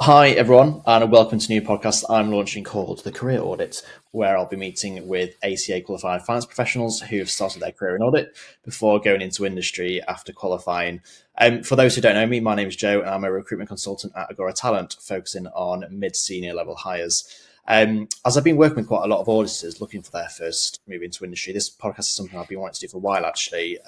Hi, everyone, and welcome to a new podcast I'm launching called the Career Audit, where I'll be meeting with ACA qualified finance professionals who have started their career in audit before going into industry after qualifying. For those who don't know me, my name is Joe, and I'm a recruitment consultant at Agora Talent, focusing on mid-senior level hires. As I've been working with quite a lot of auditors looking for their first move into industry, this podcast is something I've been wanting to do for a while, actually.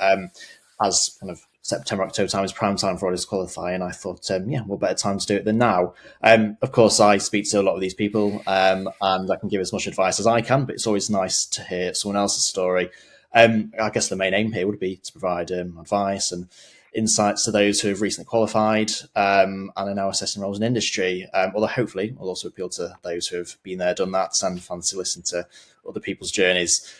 As kind of September, October time is prime time for auditors qualify, and I thought, what better time to do it than now? Of course, I speak to a lot of these people, and I can give as much advice as I can, but it's always nice to hear someone else's story. I guess the main aim here would be to provide advice and insights to those who have recently qualified and are now assessing roles in industry, although hopefully will also appeal to those who have been there, done that, and fancy listen to other people's journeys.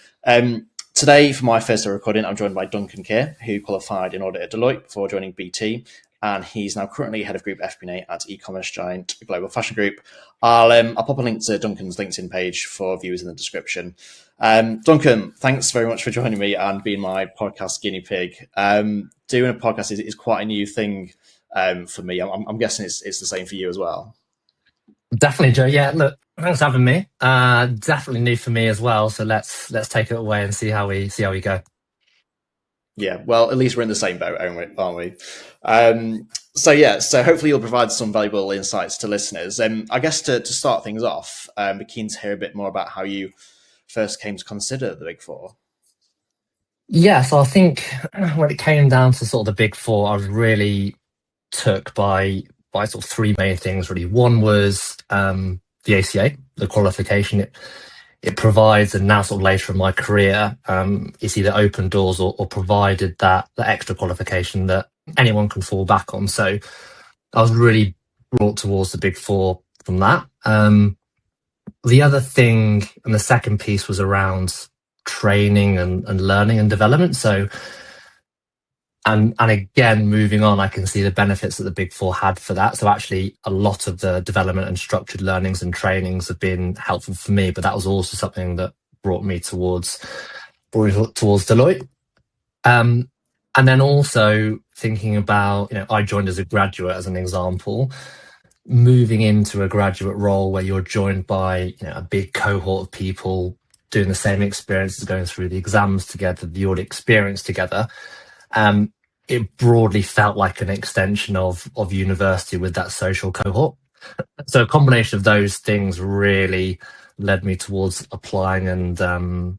Today, for my first recording, I'm joined by Duncan Keir, who qualified in audit at Deloitte before joining BT, and he's now currently head of Group FP&A at e-commerce giant Global Fashion Group. I'll pop a link to Duncan's LinkedIn page for viewers in the description. Duncan, thanks very much for joining me and being my podcast guinea pig. Doing a podcast is quite a new thing for me. I'm guessing it's the same for you as well. Definitely, Joe. Yeah, look, thanks for having me. Definitely new for me as well. So let's take it away and see how we go. Yeah, well, at least we're in the same boat, aren't we? So hopefully you'll provide some valuable insights to listeners. I guess to start things off, be keen to hear a bit more about how you first came to consider the Big Four. Yeah, so I think when it came down to sort of the Big Four, I was really took by sort of three main things, really. One was the ACA, the qualification it provides, and now sort of later in my career, it's either opened doors or provided that extra qualification that anyone can fall back on. So I was really brought towards the Big Four from that. The other thing, and the second piece, was around training and learning and development. So, and again, moving on, I can see the benefits that the Big Four had for that. So actually, a lot of the development and structured learnings and trainings have been helpful for me, but that was also something that brought me towards Deloitte. And then also thinking about, I joined as a graduate, as an example. Moving into a graduate role where you're joined by a big cohort of people doing the same experiences, going through the exams together, the audit experience together, it broadly felt like an extension of university with that social cohort. So a combination of those things really led me towards applying and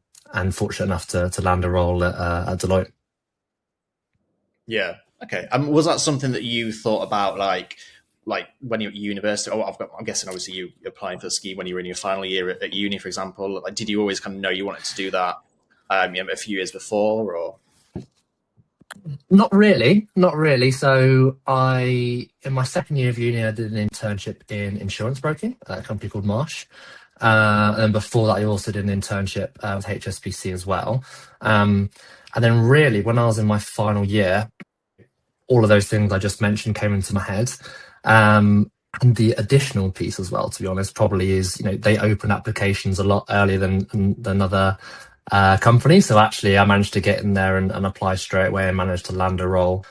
fortunate enough to land a role at Deloitte. Yeah. Okay. Was that something that you thought about, like when you were at university? I'm guessing obviously you were applying for the scheme when you were in your final year at uni, for example. Like, did you always kind of know you wanted to do that a few years before, or? Not really. So in my second year of uni, I did an internship in insurance broking at a company called Marsh. And before that, I also did an internship with HSBC as well. And then really, when I was in my final year, all of those things I just mentioned came into my head. And the additional piece as well, to be honest, probably is, they open applications a lot earlier than other companies. So actually I managed to get in there and apply straight away and managed to land a role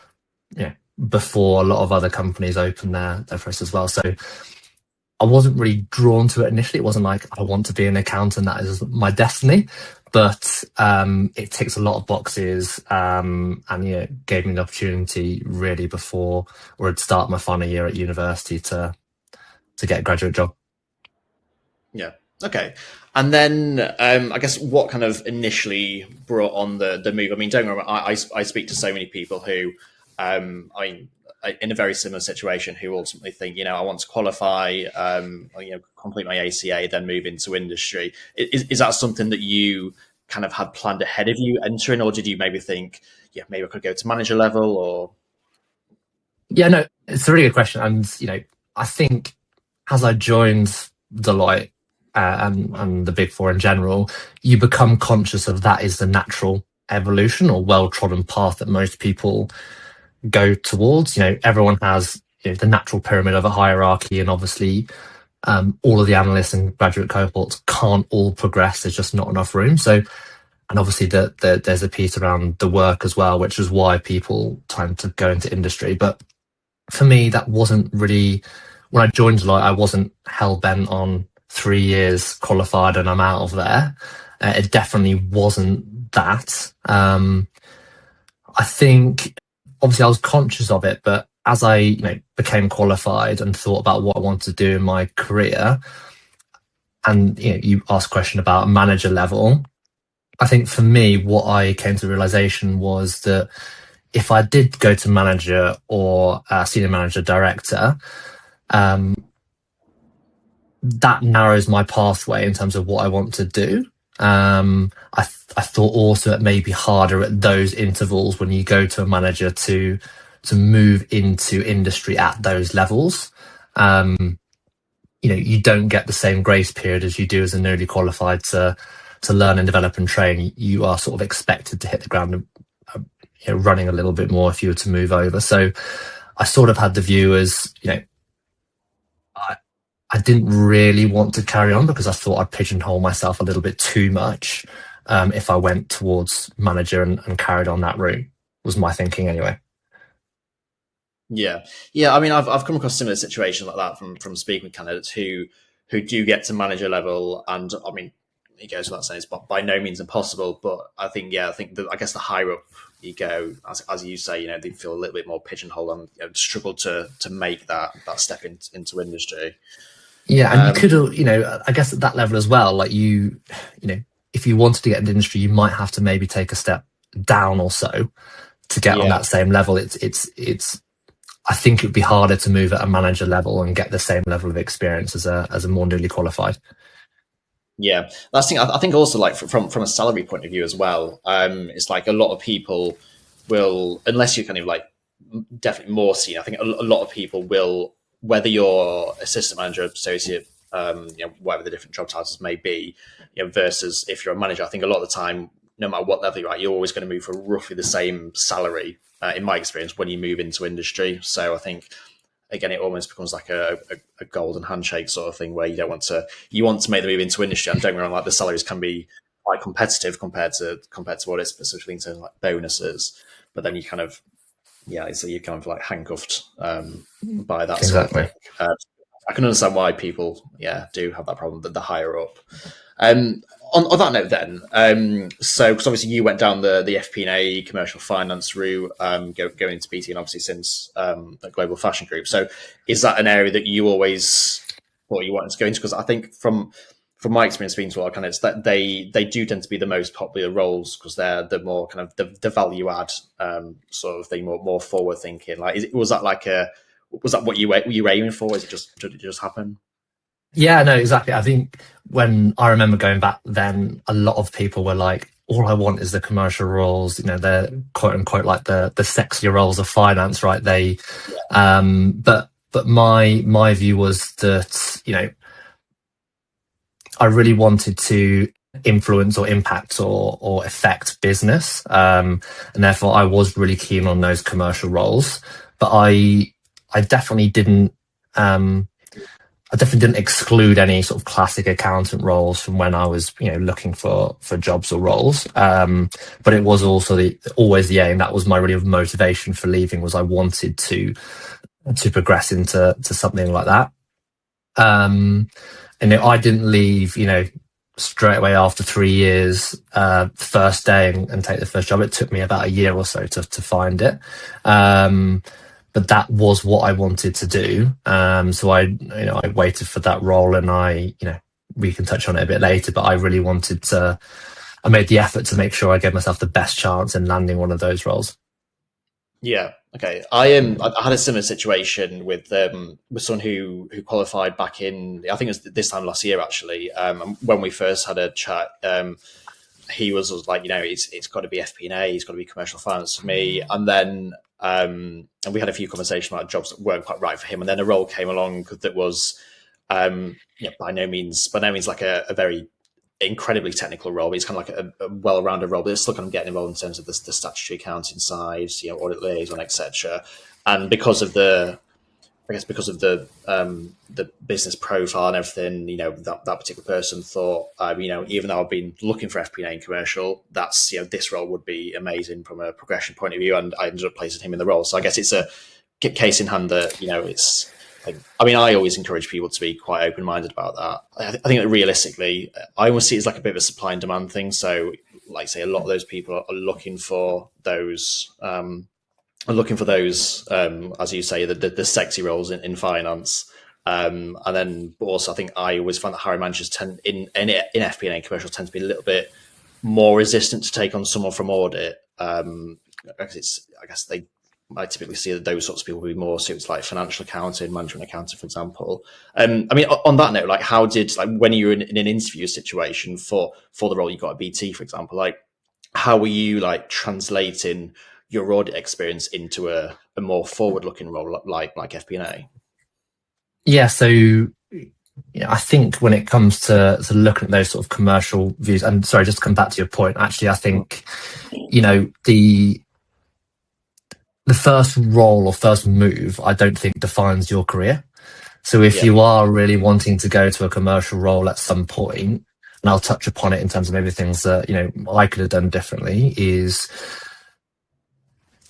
before a lot of other companies open their process as well. So I wasn't really drawn to it initially. It wasn't like I want to be an accountant, that is my destiny, but it ticks a lot of boxes and gave me the opportunity really before, or at start my final year at university to get a graduate job. Yeah. Okay. And then I guess what kind of initially brought on the move? I mean, don't remember, I speak to so many people who, in a very similar situation, who ultimately think, I want to qualify, complete my ACA, then move into industry. Is that something that you kind of had planned ahead of you entering, or did you maybe think, maybe I could go to manager level, or? Yeah, no, it's a really good question. And, I think as I joined Deloitte, and the Big Four in general, you become conscious of that is the natural evolution or well-trodden path that most people go towards. Everyone has the natural pyramid of a hierarchy, and obviously all of the analysts and graduate cohorts can't all progress. There's just not enough room. So, and obviously there's a piece around the work as well, which is why people tend to go into industry. But for me, that wasn't really when I joined Deloitte, I wasn't hell bent on 3 years qualified and I'm out of there. It definitely wasn't that. I think obviously I was conscious of it, but as I became qualified and thought about what I wanted to do in my career, and you asked a question about manager level, I think for me, what I came to the realization was that if I did go to manager or senior manager director, that narrows my pathway in terms of what I want to do. I thought also it may be harder at those intervals when you go to a manager to move into industry at those levels. You don't get the same grace period as you do as a newly qualified to learn and develop and train. You are sort of expected to hit the ground running a little bit more if you were to move over. So I sort of had the view as, I didn't really want to carry on because I thought I'd pigeonhole myself a little bit too much if I went towards manager and carried on that route, was my thinking anyway. Yeah. I mean, I've come across similar situations like that from speaking with candidates who do get to manager level, and I mean, it goes without saying it's by no means impossible, but I think I guess the higher up you go, as you say, they feel a little bit more pigeonholed and struggle to make that step into industry. Yeah, and you could, I guess at that level as well, like if you wanted to get into industry, you might have to maybe take a step down or so to get on that same level. It's I think it would be harder to move at a manager level and get the same level of experience as a more newly qualified. Yeah, that's the thing. I think also like from a salary point of view as well. It's like a lot of people will, unless you're kind of like definitely more senior. I think a lot of people will, whether you're assistant manager, associate, whatever the different job titles may be, versus if you're a manager. I think a lot of the time, no matter what level you're at, you're always going to move for roughly the same salary. In my experience, when you move into industry, so I think again it almost becomes like a golden handshake sort of thing where you want to make the move into industry. And don't get me wrong, like the salaries can be quite competitive compared to what it's specifically in terms of like bonuses, but then you kind of so you're kind of like handcuffed by that sort of thing. I can understand why people do have that problem, that the higher up. On that note, then, so because obviously you went down the FP&A commercial finance route, going into BT, and obviously since the Global Fashion Group. So, is that an area that you always thought you wanted to go into? Because I think from my experience speaking to a lot of candidates, that they do tend to be the most popular roles because they're the more kind of the value add sort of thing, more forward thinking. Like, was that what you were aiming for? Did it just happen? Yeah, no, exactly. I think when I remember going back then, a lot of people were like, all I want is the commercial roles, they're quote unquote like the sexier roles of finance, right? But my view was that, I really wanted to influence or impact or affect business. And therefore I was really keen on those commercial roles, but I definitely didn't, exclude any sort of classic accountant roles from when I was, looking for jobs or roles. But it was also always the aim. That was my really motivation for leaving, was I wanted to progress into something like that. And I didn't leave, straight away after 3 years, first day and take the first job. It took me about a year or so to find it. But that was what I wanted to do. So I waited for that role, and we can touch on it a bit later, but I really I made the effort to make sure I gave myself the best chance in landing one of those roles. Yeah. Okay. I had a similar situation with someone who qualified back in, I think it was this time last year actually. When we first had a chat, he was like, it's got to be FP&A, it's got to be commercial finance for me, and then and we had a few conversations about jobs that weren't quite right for him, and then a role came along that was by no means like a very incredibly technical role. It's kind of like a well-rounded role, but it's still kind of getting involved in terms of the statutory accounting side, audit liaison, etc. And because of the business profile and everything, that particular person thought, even though I've been looking for FP&A and commercial, that's, this role would be amazing from a progression point of view. And I ended up placing him in the role. So I guess it's a case in hand that, I always encourage people to be quite open-minded about that. I think that realistically, I almost see it as like a bit of a supply and demand thing. So, like say, a lot of those people are looking for those, as you say, the sexy roles in finance. And then, but also, I think I always find that hiring managers tend in FP&A commercial tend to be a little bit more resistant to take on someone from audit. Because I guess I typically see that those sorts of people will be more suited to like financial accounting, management accounting, for example. On that note, like how did when you were in an interview situation for the role you got at BT, for example, like how were you like translating your audit experience into a more forward-looking role like FP&A? Yeah, so I think when it comes to looking at those sort of commercial views, and sorry, just to come back to your point, actually, I think, the first role or first move, I don't think defines your career. So if you are really wanting to go to a commercial role at some point, and I'll touch upon it in terms of maybe things that, I could have done differently, is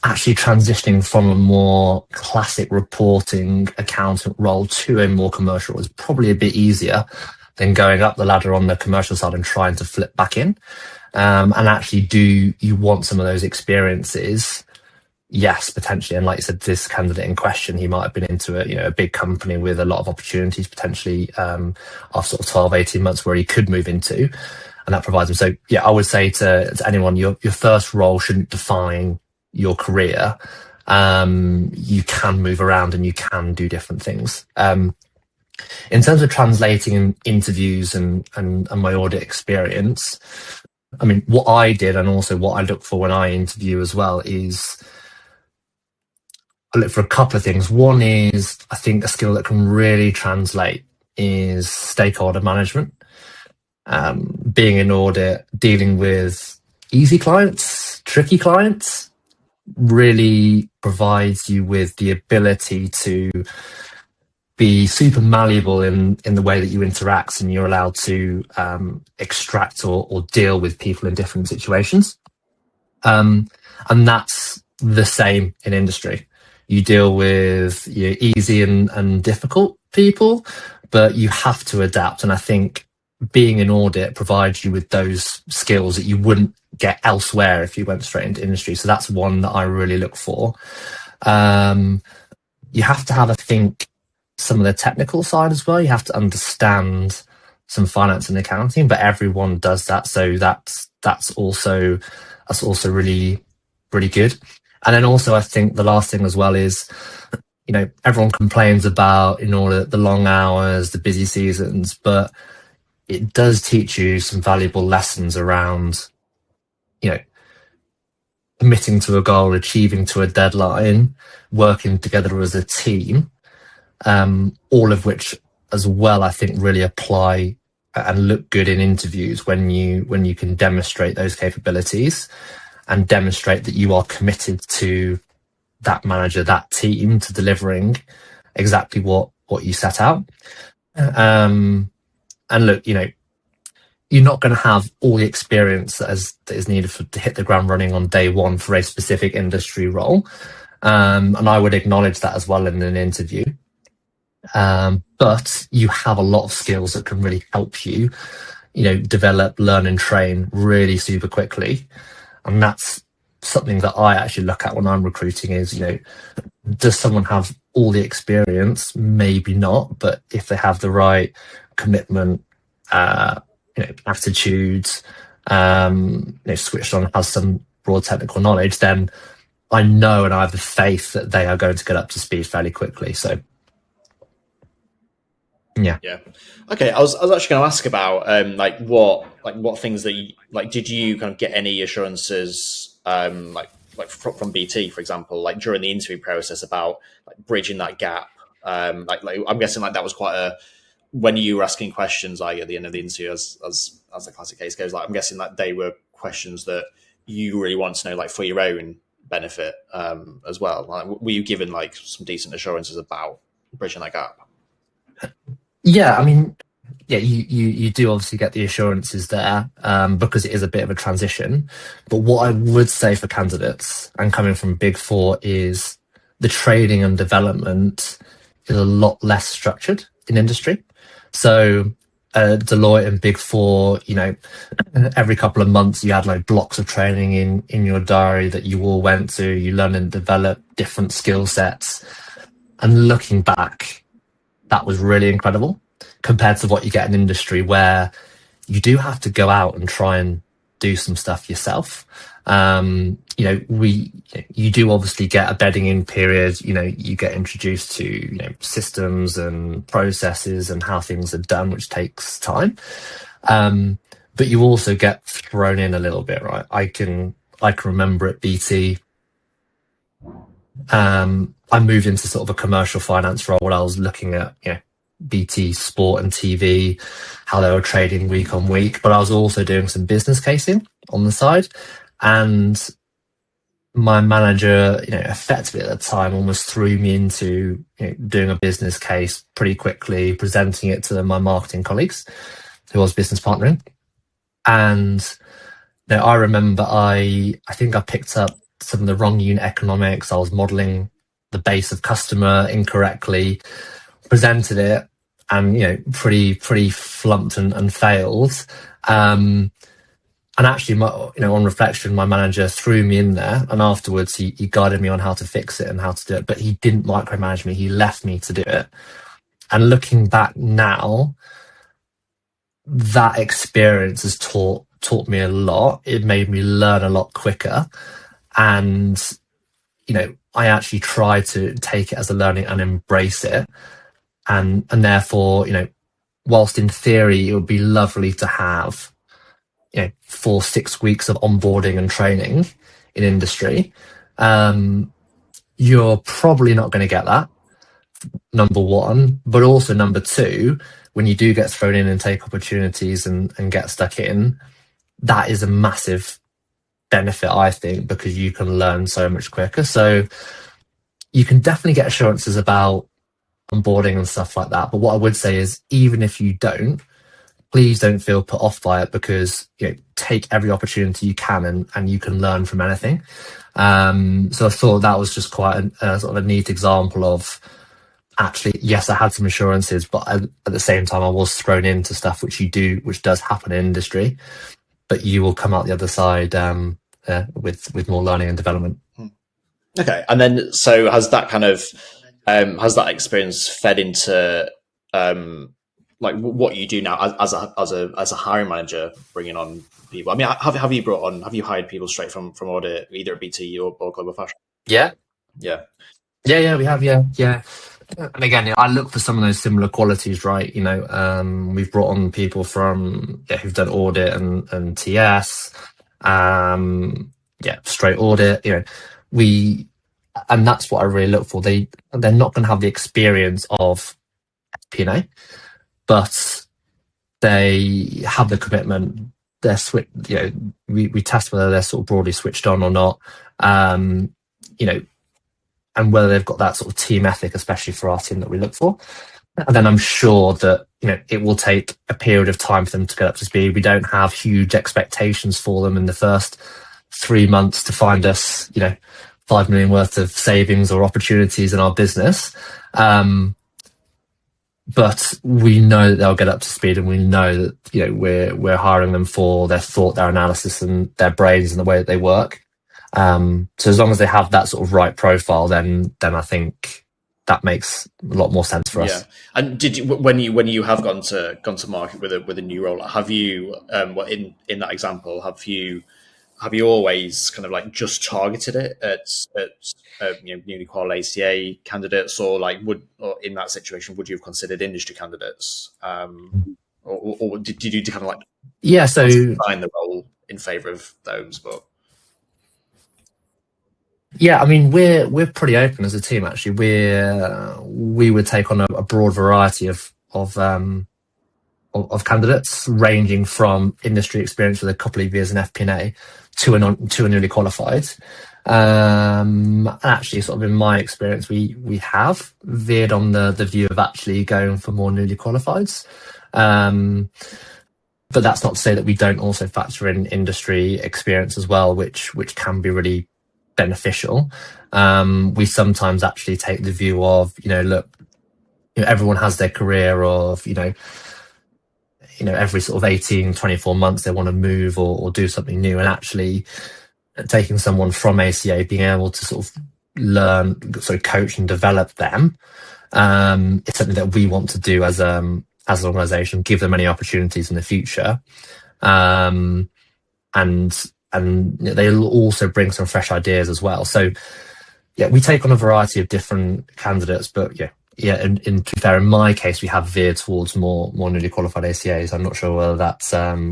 actually transitioning from a more classic reporting accountant role to a more commercial is probably a bit easier than going up the ladder on the commercial side and trying to flip back in. And actually, do you want some of those experiences? Yes, potentially. And like you said, this candidate in question, he might have been into a big company with a lot of opportunities potentially after sort of 12, 18 months where he could move into, and that provides him. So yeah, I would say to anyone, your first role shouldn't define your career. You can move around and you can do different things. In terms of translating interviews and my audit experience, what I did and also what I look for when I interview as well is I look for a couple of things. One is, I think a skill that can really translate is stakeholder management. Being in audit, dealing with easy clients, tricky clients, really provides you with the ability to be super malleable in the way that you interact, and you're allowed to extract or deal with people in different situations. And that's the same in industry. You deal with easy and difficult people, but you have to adapt. And I think being in audit provides you with those skills that you wouldn't get elsewhere if you went straight into industry. So that's one that I really look for. You have to have, I think, some of the technical side as well. You have to understand some finance and accounting, but everyone does that. So that's also really, really good. And then also, I think the last thing as well is, everyone complains about in audit the long hours, the busy seasons, but it does teach you some valuable lessons around, committing to a goal, achieving to a deadline, working together as a team, all of which as well, I think really apply and look good in interviews when you can demonstrate those capabilities and demonstrate that you are committed to that manager, that team, to delivering exactly what you set out. And look, you're not going to have all the experience that is needed to hit the ground running on day one for a specific industry role. And I would acknowledge that as well in an interview. But you have a lot of skills that can really help you, develop, learn and train really super quickly. And that's something that I actually look at when I'm recruiting is, does someone have all the experience? Maybe not, but if they have the right commitment, attitudes, switched on, has some broad technical knowledge, then I know and I have the faith that they are going to get up to speed fairly quickly. So yeah. Okay, I was actually going to ask about what things that did you kind of get any assurances from BT, for example, during the interview process about bridging that gap? I'm guessing that was quite when you were asking questions at the end of the interview, as the classic case goes, I'm guessing that they were questions that you really want to know for your own benefit as well. Were you given some decent assurances about bridging that gap? Yeah, you do obviously get the assurances there because it is a bit of a transition. But what I would say for candidates and coming from Big Four is the training and development is a lot less structured in industry. So Deloitte and Big Four, every couple of months you had like blocks of training in your diary that you all went to. You learn and develop different skill sets. And looking back, that was really incredible compared to what you get in industry, where you do have to go out and try and do some stuff yourself. You do obviously get a bedding in period. You get introduced to systems and processes and how things are done, which takes time. But you also get thrown in a little bit, right? I can remember at BT, I moved into sort of a commercial finance role where I was looking at BT Sport and TV, how they were trading week on week, but I was also doing some business casing on the side. And my manager, effectively at the time almost threw me into doing a business case pretty quickly, presenting it to my marketing colleagues who I was business partnering. And I remember I think I picked up some of the wrong unit economics. I was modeling the base of customer incorrectly, presented it, and pretty flumped and failed. And actually, on reflection, my manager threw me in there, and afterwards he guided me on how to fix it and how to do it. But he didn't micromanage me; he left me to do it. And looking back now, that experience has taught me a lot. It made me learn a lot quicker, and I actually try to take it as a learning and embrace it. And therefore, whilst in theory it would be lovely to have 4-6 weeks of onboarding and training in industry, you're probably not going to get that, number one. But also number two, when you do get thrown in and take opportunities and get stuck in, that is a massive benefit, I think, because you can learn so much quicker. So you can definitely get assurances about onboarding and stuff like that. But what I would say is, even if you don't, please don't feel put off by it, because take every opportunity you can, and you can learn from anything. So I thought that was just quite a sort of a neat example of, actually, yes, I had some assurances, but at the same time I was thrown into stuff which does happen in industry, but you will come out the other side with more learning and development. Okay, and then so has that kind of has that experience fed into like what you do now as a hiring manager, bringing on people? I mean, have you hired people straight from audit, either at BT or Global Fashion? Yeah, we have. Yeah. And again, I look for some of those similar qualities, right? We've brought on people from who've done audit and TS, straight audit. And that's what I really look for. They're not going to have the experience of FP&A, but they have the commitment. They're we test whether they're sort of broadly switched on or not. And whether they've got that sort of team ethic, especially for our team that we look for. And then I'm sure that, it will take a period of time for them to get up to speed. We don't have huge expectations for them in the first 3 months to find us, 5 million worth of savings or opportunities in our business. But we know that they'll get up to speed, and we know that, we're hiring them for their thought, their analysis, and their brains and the way that they work. So as long as they have that sort of right profile, then I think that makes a lot more sense for us. Yeah. And did you, when you have gone to market with a new role, have you in that example, have you always kind of like just targeted it at newly qualified ACA candidates, or in that situation would you have considered industry candidates, or did you kind of like find the role in favour of those? But yeah, I mean, we're pretty open as a team. Actually, we would take on a broad variety of candidates, ranging from industry experience with a couple of years in FP&A to a newly qualified. Actually, sort of in my experience, we have veered on the view of actually going for more newly qualifieds. But that's not to say that we don't also factor in industry experience as well, which can be really beneficial. We sometimes actually take the view of, look, everyone has their career of, every sort of 18, 24 months, they want to move or do something new. And actually taking someone from ACA, being able to sort of learn, sort of coach and develop them, it's something that we want to do as an organization, give them any opportunities in the future. And they'll also bring some fresh ideas as well. So yeah, we take on a variety of different candidates, but and to be fair, in my case, we have veered towards more newly qualified ACAs. I'm not sure whether that's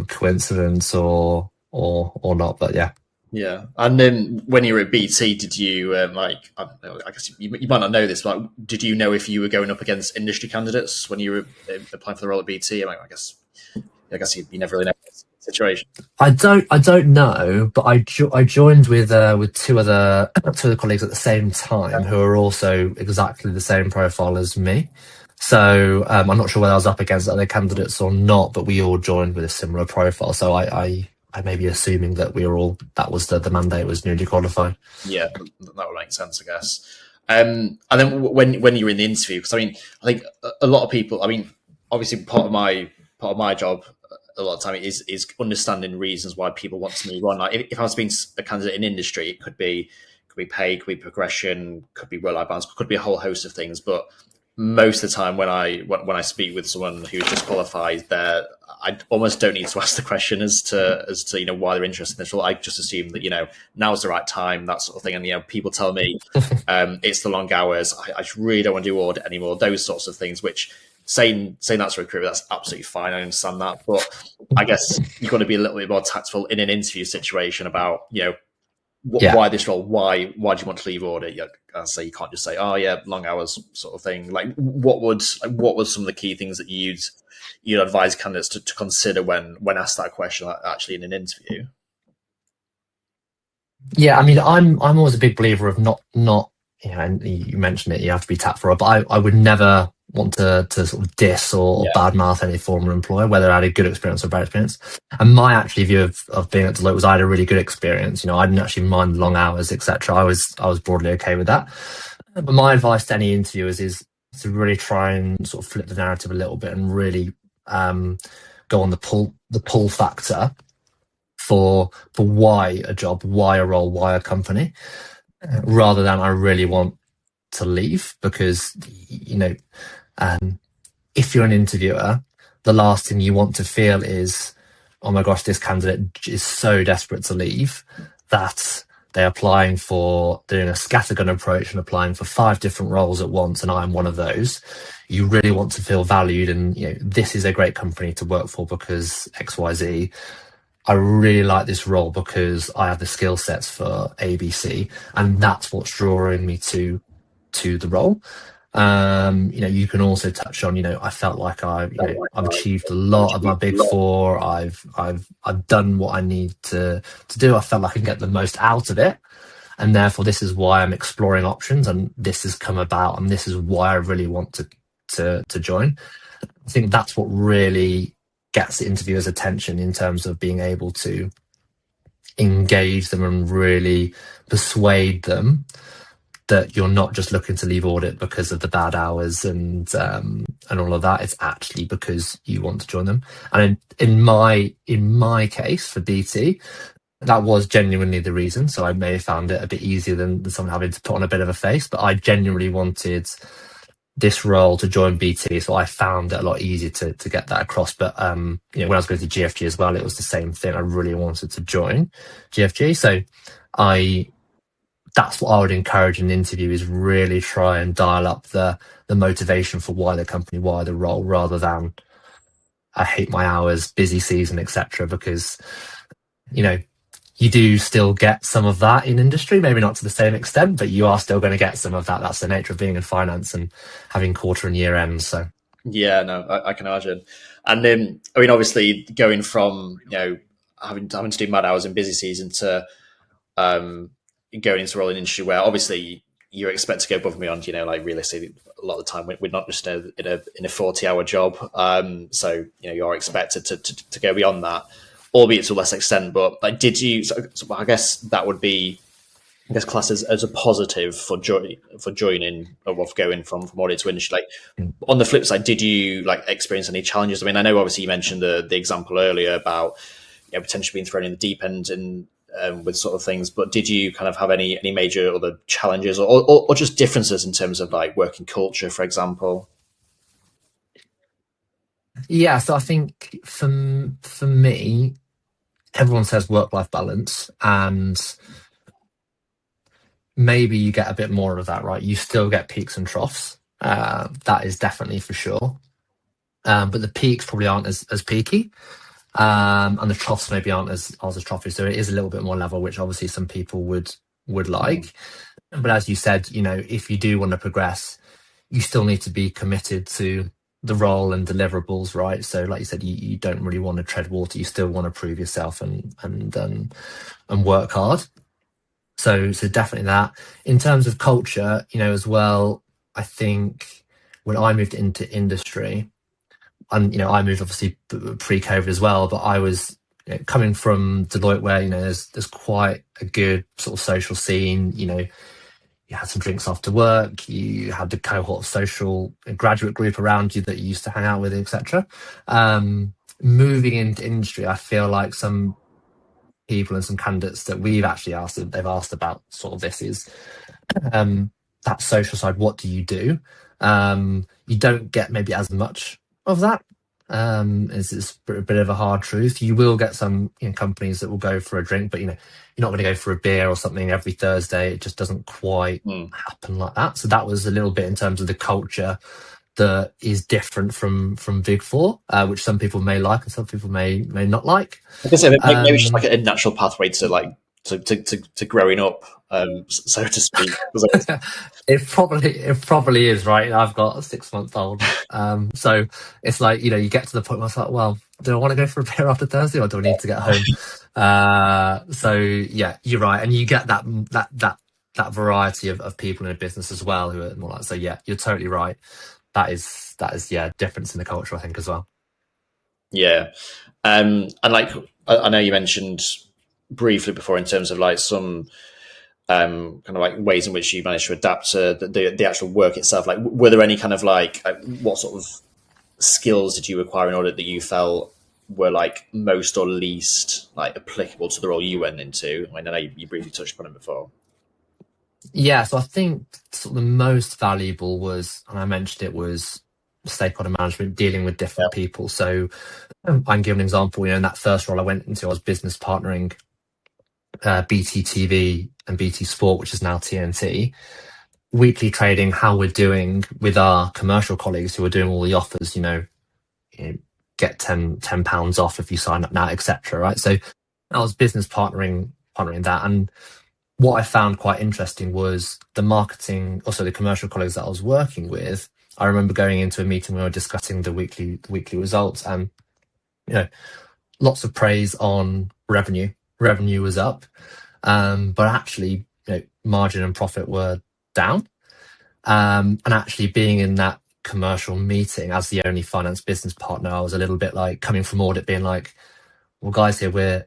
coincidence or not, but yeah. Yeah, and then when you were at BT, did you I don't know, I guess you might not know this, but did you know if you were going up against industry candidates when you were applying for the role at BT? I guess you never really know the situation. I don't know, but I joined with two other colleagues at the same time who are also exactly the same profile as me. So I'm not sure whether I was up against other candidates or not, but we all joined with a similar profile. So I may be assuming that that was the mandate was newly qualified. Yeah, that would make sense, I guess. And then when you were in the interview, because I think a lot of people, obviously part of my job a lot of time is understanding reasons why people want to move on. Like if I was being a candidate in industry, it could be pay, could be progression, could be work-life balance, could be a whole host of things. But most of the time when I speak with someone who's just qualified, I almost don't need to ask the question as to why they're interested in this role. I just assume that now's the right time, that sort of thing. And people tell me it's the long hours. I just really don't want to do audit anymore. Those sorts of things, which saying that's a recruiter, that's absolutely fine. I understand that, but I guess you've got to be a little bit more tactful in an interview situation about why this role, why do you want to leave audit? You can't just say, oh yeah, long hours sort of thing. Like what was some of the key things that you'd advise candidates to consider when asked that question actually in an interview? Yeah, I'm always a big believer of not and you mentioned it, you have to be tactful, but I would never want to sort of diss or badmouth any former employer, whether I had a good experience or bad experience. And my actually view of being at Deloitte was I had a really good experience. I didn't actually mind long hours, etc. I was broadly okay with that. But my advice to any interviewers is to really try and sort of flip the narrative a little bit and really go on the pull factor for why a job, why a role, why a company, rather than I really want to leave. Because if you're an interviewer, the last thing you want to feel is, oh my gosh, this candidate is so desperate to leave that they're doing a scattergun approach and applying for 5 different roles at once, and I'm one of those. You really want to feel valued, and this is a great company to work for because XYZ. I really like this role because I have the skill sets for ABC, and that's what's drawing me to the role. You can also touch on, I felt like I've achieved a lot of my big 4. I've done what I need to do. I felt like I can get the most out of it, and therefore this is why I'm exploring options, and this has come about, and this is why I really want to join. I think that's what really gets the interviewer's attention in terms of being able to engage them and really persuade them that you're not just looking to leave audit because of the bad hours and all of that. It's actually because you want to join them. And in my case for BT, that was genuinely the reason. So I may have found it a bit easier than someone having to put on a bit of a face, but I genuinely wanted this role to join BT, so I found it a lot easier to get that across. But when I was going to GFG as well, it was the same thing. I really wanted to join GFG, so that's what I would encourage in an interview, is really try and dial up the motivation for why the company, why the role, rather than I hate my hours, busy season, etc. Because you do still get some of that in industry, maybe not to the same extent, but you are still going to get some of that. That's the nature of being in finance and having quarter and year ends. So yeah, no, I can imagine. And then obviously going from having to do mad hours in busy season to going into a role in industry where obviously you expect to go above and beyond, like realistically a lot of the time we're not just in a 40-hour job, so you're expected to go beyond that, albeit to a less extent. But like, did you? So I guess that would be I guess, class as a positive for joining or for going from audit to industry? Like, on the flip side, did you like experience any challenges? I mean, I know obviously you mentioned the example earlier about potentially being thrown in the deep end and with sort of things, but did you kind of have any major other challenges or just differences in terms of like working culture, for example? Yeah, so I think for me, everyone says work-life balance, and maybe you get a bit more of that, right? You still get peaks and troughs. That is definitely for sure. But the peaks probably aren't as peaky. And the troughs maybe aren't as trophy. So it is a little bit more level, which obviously some people would like. But as you said, if you do want to progress, you still need to be committed to the role and deliverables, right? So like you said, you don't really want to tread water. You still want to prove yourself and work hard. So definitely that. In terms of culture, as well, I think when I moved into industry, and I moved obviously pre-COVID as well, but I was coming from Deloitte, where there's quite a good sort of social scene. You had some drinks after work, you had the cohort of social graduate group around you that you used to hang out with, etc. Moving into industry, I feel like some people and some candidates that we've actually they've asked about sort of this is that social side. What do you do? You don't get maybe as much of that. It's a bit of a hard truth. You will get some companies that will go for a drink, but you're not going to go for a beer or something every Thursday. It just doesn't quite happen like that. So that was a little bit in terms of the culture that is different from Big Four, which some people may like and some people may not like. I guess maybe it's just like a natural pathway to like to growing up, so to speak. It probably is, right. I've got a 6-month-old, so it's like you get to the point where it's like, well, do I want to go for a beer after Thursday, or do I need to get home? So yeah, you're right, and you get that variety of people in a business as well who are more like. So yeah, you're totally right. That is difference in the culture, I think, as well. Yeah, and like I know you mentioned briefly before in terms of like some kind of like ways in which you managed to adapt to the actual work itself. Like, were there any kind of like what sort of skills did you acquire in audit that you felt were like most or least like applicable to the role you went into? I know you briefly touched upon it before. Yeah, so I think sort of the most valuable was, and I mentioned it, was stakeholder management, dealing with different people. So I can give an example. In that first role I went into, I was business partnering BT TV and BT Sport, which is now TNT. Weekly trading, how we're doing with our commercial colleagues who are doing all the offers. Get £10 off if you sign up now, etc. Right. So I was business partnering that, and what I found quite interesting was the marketing, also the commercial colleagues that I was working with. I remember going into a meeting where we were discussing the weekly results, and lots of praise on revenue. Revenue was up, but actually, margin and profit were down. And actually, being in that commercial meeting as the only finance business partner, I was a little bit like coming from audit, being like, "Well, guys, here we're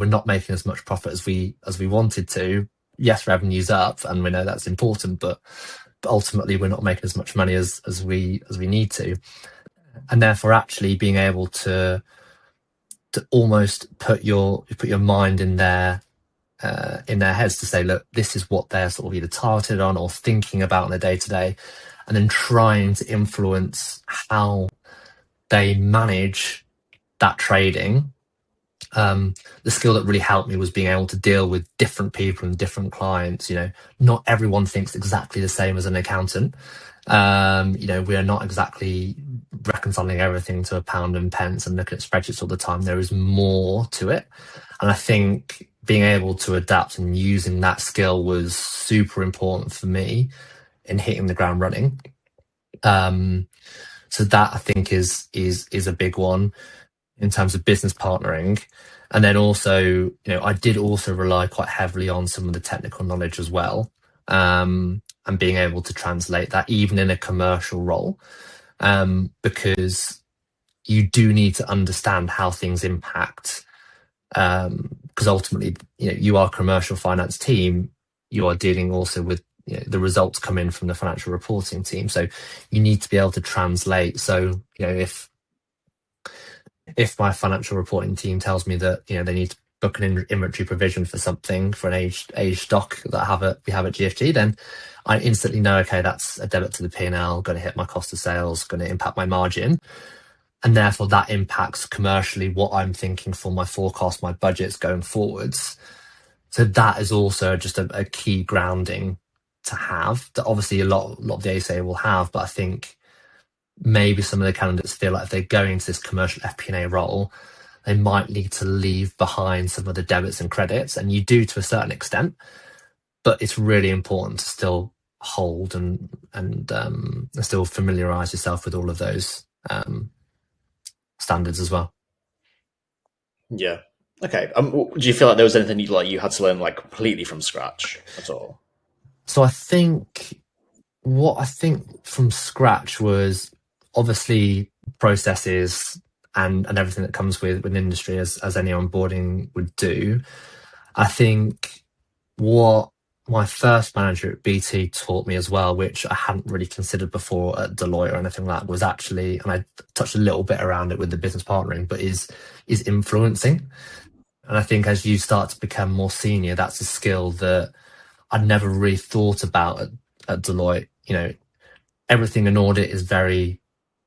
not making as much profit as we wanted to. Yes, revenue's up, and we know that's important, but ultimately we're not making as much money as we need to." And therefore, actually being able to almost put your mind in their heads to say, look, this is what they're sort of either targeted on or thinking about on a day to day, and then trying to influence how they manage that trading. The skill that really helped me was being able to deal with different people and different clients. Not everyone thinks exactly the same as an accountant. We are not exactly reconciling everything to a pound and pence and looking at spreadsheets all the time. There is more to it. And I think being able to adapt and using that skill was super important for me in hitting the ground running. So that, I think, is a big one in terms of business partnering. And then also, I did also rely quite heavily on some of the technical knowledge as well, and being able to translate that even in a commercial role, because you do need to understand how things impact, because ultimately, you are a commercial finance team. you are dealing also with the results come in from the financial reporting team. So you need to be able to translate. So, if my financial reporting team tells me that, they need to book an inventory provision for something, for an aged stock that we have at GFG, then I instantly know, okay, that's a debit to the P&L, going to hit my cost of sales, going to impact my margin. And therefore that impacts commercially what I'm thinking for my forecast, my budgets going forwards. So that is also just a key grounding to have, that obviously a lot of the ACA will have, but I think maybe some of the candidates feel like if they go into this commercial FP&A role, they might need to leave behind some of the debits and credits, and you do to a certain extent, but it's really important to still hold and still familiarize yourself with all of those standards as well. Yeah. Okay. Do you feel like there was anything you had to learn like completely from scratch at all? So I think from scratch was obviously processes and everything that comes with industry, as any onboarding would do. I think what my first manager at BT taught me as well, which I hadn't really considered before at Deloitte or anything like that, was actually, and I touched a little bit around it with the business partnering, but is influencing. And I think as you start to become more senior, that's a skill that I'd never really thought about at Deloitte. Everything in audit is very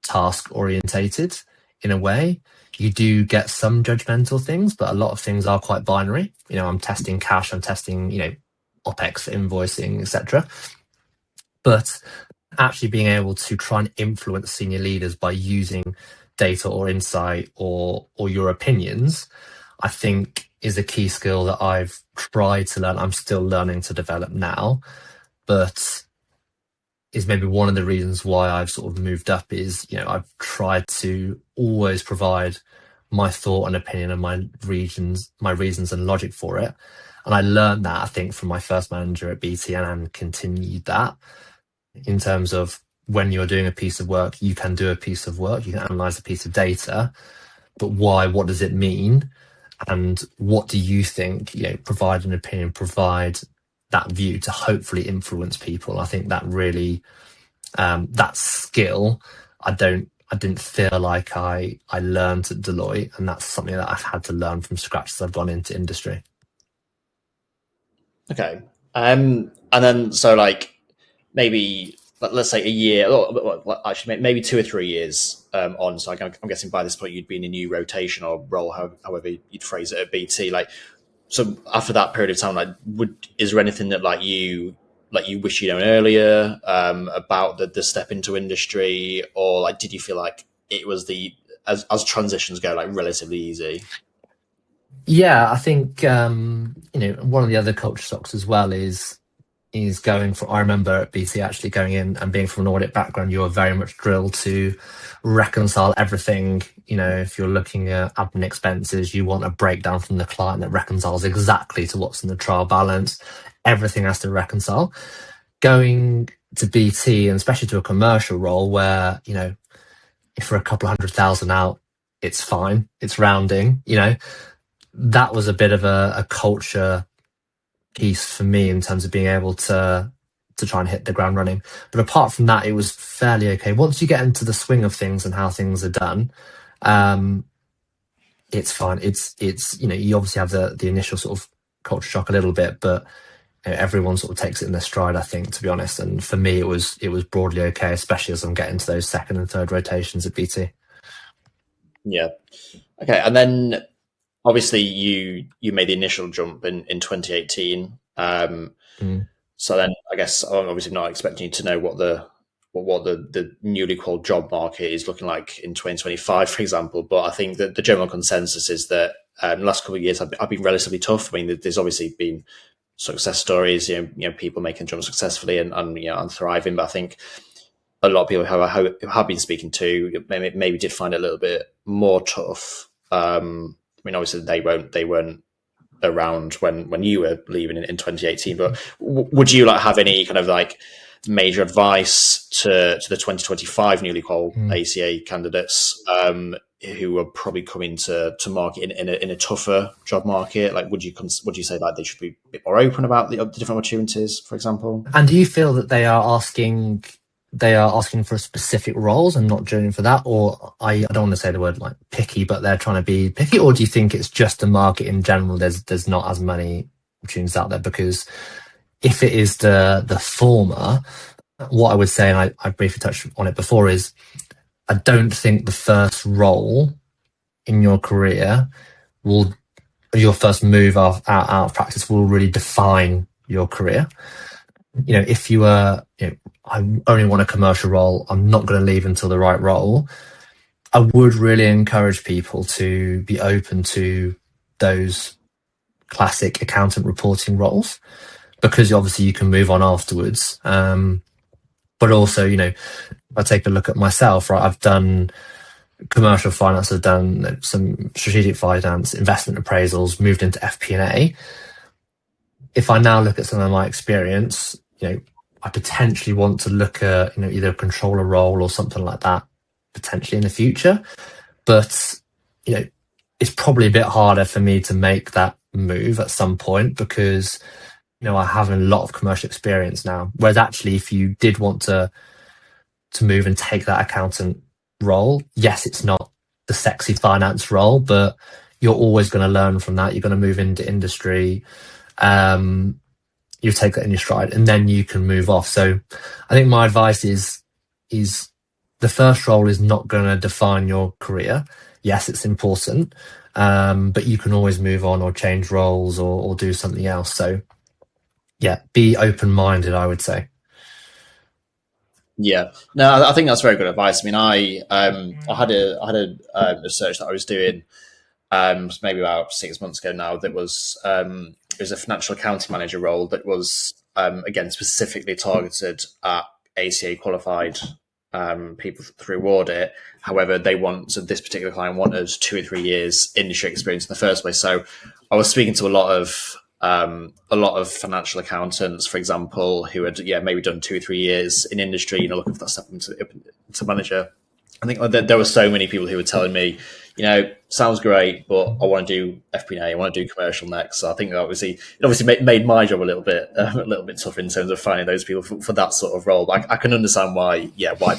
task orientated in a way. You do get some judgmental things, but a lot of things are quite binary. I'm testing cash, I'm testing, OPEX for invoicing, etc. But actually being able to try and influence senior leaders by using data or insight or your opinions, I think is a key skill that I've tried to learn. I'm still learning to develop now, but is maybe one of the reasons why I've sort of moved up is, I've tried to always provide my thought and opinion and my reasons and logic for it. And I learned that, I think, from my first manager at BT and continued that in terms of when you're doing a piece of work, you can do a piece of work, you can analyze a piece of data, but why, what does it mean? And what do you think, provide an opinion, provide that view to hopefully influence people. I think that really, that skill, I didn't feel like I learned at Deloitte, and that's something that I've had to learn from scratch as I've gone into industry. Okay. And then, so like maybe, let's say a year, actually maybe 2 or 3 years on. So I'm guessing by this point you'd be in a new rotation or role, however you'd phrase it at BT. So after that period of time, is there anything that you wish you'd known earlier about the step into industry, or did you feel like it was as transitions go relatively easy? Yeah, I think one of the other culture shocks as well is going from, I remember at BT actually going in and being from an audit background, you are very much drilled to reconcile everything. If you're looking at admin expenses, you want a breakdown from the client that reconciles exactly to what's in the trial balance. Everything has to reconcile. Going to BT, and especially to a commercial role where, if we're a couple of 100,000 out, it's fine. It's rounding, that was a bit of a culture piece for me in terms of being able to try and hit the ground running. But apart from that, it was fairly okay. Once you get into the swing of things and how things are done, it's fine. It's you obviously have the initial sort of culture shock a little bit, but everyone sort of takes it in their stride, I think, to be honest. And for me, it was broadly okay, especially as I'm getting to those second and third rotations at BT. Yeah. Okay. And then obviously you made the initial jump in 2018. So then I guess I'm obviously not expecting you to know what the newly called job market is looking like in 2025, for example. But I think that the general consensus is that the last couple of years have been relatively tough. I mean, there's obviously been success stories, people making jumps successfully and thriving. But I think a lot of people who have been speaking to maybe did find it a little bit more tough. I mean, obviously they weren't around when you were leaving in 2018. But would you have any kind of major advice to the 2025 newly qualified ACA candidates who are probably coming to market in a tougher job market? Like, would you say that they should be a bit more open about the different opportunities, for example? And do you feel that they are asking for specific roles and not joining for that? Or I don't want to say the word like picky, but they're trying to be picky? Or do you think it's just the market in general? There's not as many opportunities out there? Because if it is the former, what I would say, and I briefly touched on it before, is I don't think the first role in your career your first move out of practice will really define your career. If you were, I only want a commercial role, I'm not going to leave until the right role, I would really encourage people to be open to those classic accountant reporting roles, because obviously you can move on afterwards. But also, if I take a look at myself, right, I've done commercial finance, I've done some strategic finance, investment appraisals, moved into FP&A. If I now look at some of my experience, I potentially want to look at, either a controller role or something like that potentially in the future. But, it's probably a bit harder for me to make that move at some point because, I have a lot of commercial experience now. Whereas actually, if you did want to move and take that accountant role, yes, it's not the sexy finance role, but you're always going to learn from that. You're going to move into industry. You take that in your stride and then you can move off. So I think my advice is the first role is not going to define your career. Yes, it's important, but you can always move on or change roles or do something else. So yeah, be open-minded, I would say. Yeah, no, I think that's very good advice. I mean, I had a research that I was doing maybe about 6 months ago now. That was it was a financial accounting manager role that was again specifically targeted at ACA qualified people through audit. However, this particular client wanted 2 or 3 years industry experience in the first place. So I was speaking to a lot of financial accountants, for example, who had maybe done 2 or 3 years in industry, looking for that step into manager. I think there were so many people who were telling me, sounds great, but I want to do FP&A, I want to do commercial next. So I think it obviously made my job a little bit tough in terms of finding those people for that sort of role. But I can understand why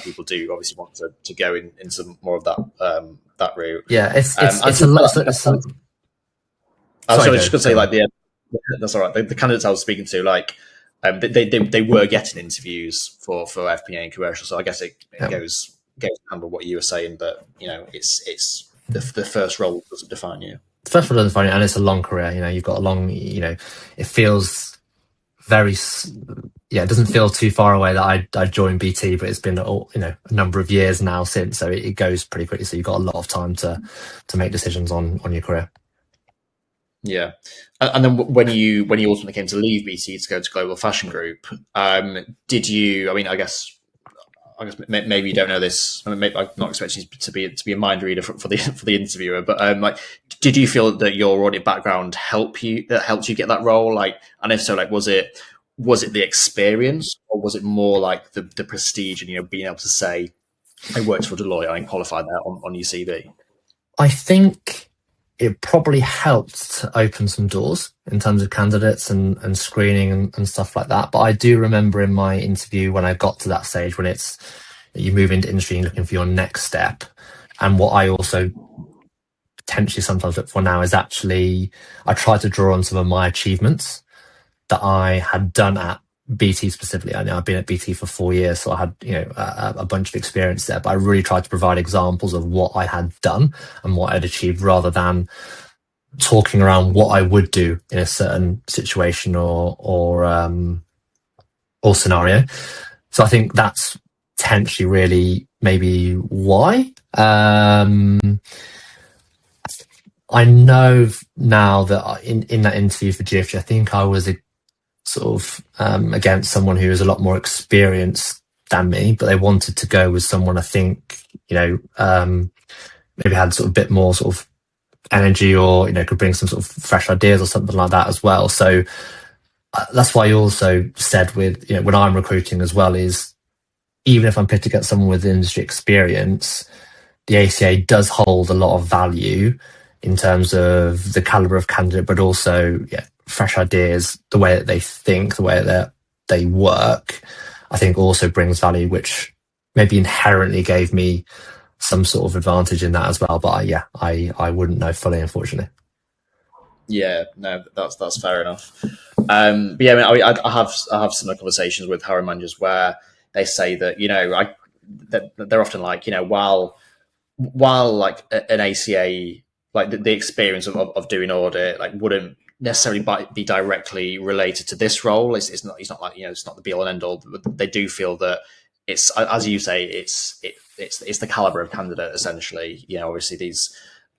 people do obviously want to go into more of that route. Yeah, it's a lot. I was just going to say, like, that's all right. The candidates I was speaking to, like, they were getting interviews for FP&A and commercial. So I guess it goes hand with what you were saying, but it's the first role doesn't define you. The first role doesn't define you, and it's a long career. You've got a long. It feels very. Yeah, it doesn't feel too far away that I joined BT, but it's been a number of years now since, so it goes pretty quickly. So you've got a lot of time to make decisions on your career. Yeah, and then when you ultimately came to leave BT to go to Global Fashion Group, did you? I mean, I guess maybe you don't know this. Maybe I'm not expecting you to be a mind reader for the interviewer, but did you feel that your audit background helped you get that role? Like, and if so, like, was it the experience, or was it more like the prestige and being able to say, I worked for Deloitte, I qualified there on your CV? I think it probably helped to open some doors in terms of candidates and screening and stuff like that. But I do remember in my interview when I got to that stage, when it's you move into industry and looking for your next step. And what I also potentially sometimes look for now is actually I try to draw on some of my achievements that I had done at BT specifically. I know I've been at BT for 4 years, so I had a bunch of experience there, but I really tried to provide examples of what I had done and what I'd achieved, rather than talking around what I would do in a certain situation or scenario. So I think that's potentially really maybe why. I know now that in that interview for GFG, I think I was sort of against someone who was a lot more experienced than me, but they wanted to go with someone I think maybe had sort of a bit more sort of energy, or could bring some sort of fresh ideas or something like that as well. So that's why I also said with when I'm recruiting as well, is even if I'm picked to get someone with industry experience, the ACA does hold a lot of value in terms of the caliber of candidate, but also fresh ideas, the way that they think, the way that they work, I think also brings value, which maybe inherently gave me some sort of advantage in that as well. But I wouldn't know fully, unfortunately. Yeah, no, that's fair enough. But yeah, I have similar conversations with hiring managers where they say that that they're often like, while like an ACA, like the experience of doing audit, like wouldn't necessarily be directly related to this role. It's not like, it's not the be all and end all. But they do feel that it's, as you say, it's the caliber of candidate essentially. Obviously these.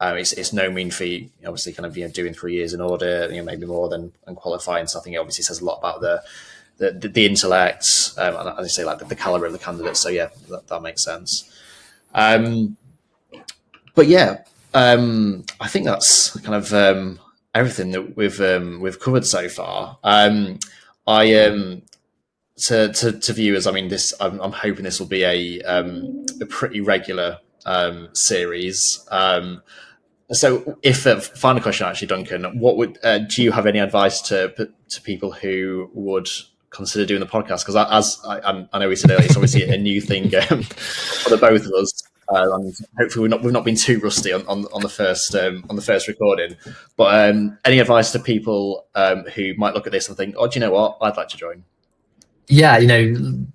It's no mean feat, obviously, kind of doing 3 years in audit, maybe more than qualifying. So I think it obviously says a lot about the intellect, and as I say, like the caliber of the candidate. So yeah, that makes sense. But yeah, I think that's kind of everything that we've covered so far. To viewers, I mean, this I'm hoping this will be a pretty regular series. So, if final question, actually, Duncan, what would do you have any advice to people who would consider doing the podcast? Because I know we said earlier, it's obviously a new thing for the both of us, and hopefully we've not been too rusty on the first recording. But any advice to people who might look at this and think, oh, do you know what, I'd like to join? Yeah,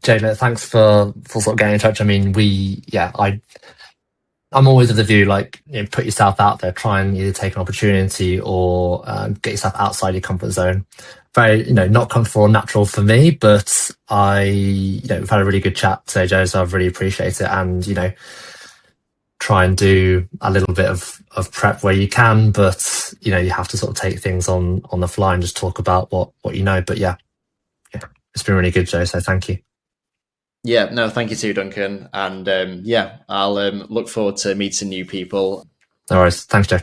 Jay, thanks for sort of getting in touch. I mean, I'm always of the view, like, put yourself out there, try and either take an opportunity or get yourself outside your comfort zone. Very, not comfortable or natural for me, but we've had a really good chat today, Joe, so I've really appreciated it. And, try and do a little bit of prep where you can, but, you have to sort of take things on the fly and just talk about what you know. But yeah, it's been really good, Joe, so thank you. Yeah, no, thank you too, Duncan. And I'll look forward to meeting new people. No worries. Thanks, Joe.